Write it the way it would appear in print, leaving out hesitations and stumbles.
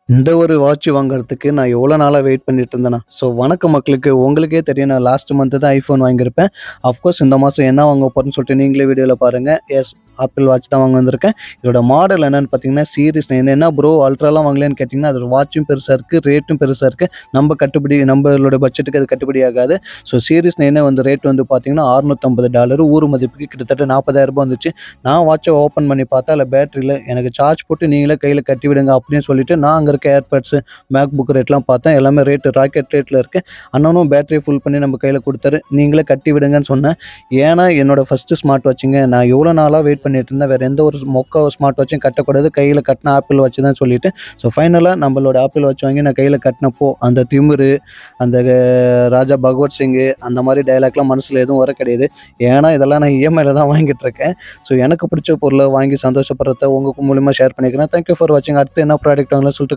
இந்த ஒரு வாட்ச் வாங்குறதுக்கு நான் எவ்வளோ நாளா வெயிட் பண்ணிட்டு இருந்தேனா. வணக்கம் மக்களுக்கு. உங்களுக்கே தெரியும் நான் லாஸ்ட் மந்த் தான் ஐஃபோன் வாங்கியிருப்பேன். அஃப்கோர்ஸ் இந்த மாசம் என்ன வாங்க போறேன்னு சொல்லிட்டு நீங்களே வீடியோல பாருங்க. எஸ், ஆப்பிள் வாட்ச் தான் வாங்க வந்திருக்கேன். இதோட மாடல் என்னன்னு பார்த்தீங்கன்னா, சீரிஸ் 9. என்ன ப்ரோ அல்ட்ராலாம் வாங்கலையான்னு கேட்டிங்கன்னா, அதோட வாட்சும் பெருசா இருக்கு, ரேட்டும் பெருசா இருக்கு. நம்மளோட பட்ஜெட்டுக்கு அது கட்டுப்படி ஆகாது. சீரிஸ் 9 வந்து ரேட் வந்து பார்த்தீங்கன்னா $650, ஊர் மதிப்புக்கு கிட்டத்தட்ட ₹40,000 வந்துச்சு. நான் வாட்ச ஓப்பன் பண்ணி பார்த்தா அதில பேட்டரியில எனக்கு சார்ஜ் போட்டு நீங்களே கையில கட்டி விடுங்க அப்படின்னு சொல்லிட்டு நான் அங்க இருக்க ஏர்பட்ஸ், மேக்புக் ரேட்லாம் பார்த்தேன். எல்லாமே ரேட் ராக்கெட் ரேட்ல இருக்கு. அண்ணனும் பேட்டரிய ஃபுல் பண்ணி நம்ம கையில குடுத்தாரு. நீங்களே கட்டி விடுங்கன்னு சொன்னேன். ஏன்னா என்னோட ஃபர்ஸ்ட் ஸ்மார்ட் வாட்சுங்க. நான் எவ்வளோ நாளா வெயிட் பண்ணிட்டு இருந்தேன். வேற எந்த ஒரு மொக்க ஸ்மார்ட் வாட்சும் கட்டக்கூடாது. கையில கட்டினா ஆப்பிள் வாட்ச் தான் சொல்லிட்டு, ஃபைனலா நம்மளோட ஆப்பிள் வாட்ச் வாங்கி நான் கையில கட்டினப்போ, அந்த திமிரு, அந்த ராஜா பகவத் சிங் அந்த மாரி டயலாக்லாம் மனசுல எதுவும் வர கிடையாது. ஏன்னா இதெல்லாம் நான் இஎம்ஐல தான் வாங்கிட்டு இருக்கேன். எனக்கு பிடிச்ச பொருள வாங்கி சந்தோஷப்படுறத உங்க மூலியமா ஷேர் பண்ணிக்கிறேன். தேங்க் யூ ஃபார் வாட்சிங். அடுத்து என்ன ப்ராடக்ட் வாங்கலாம்னு சொல்லிட்டு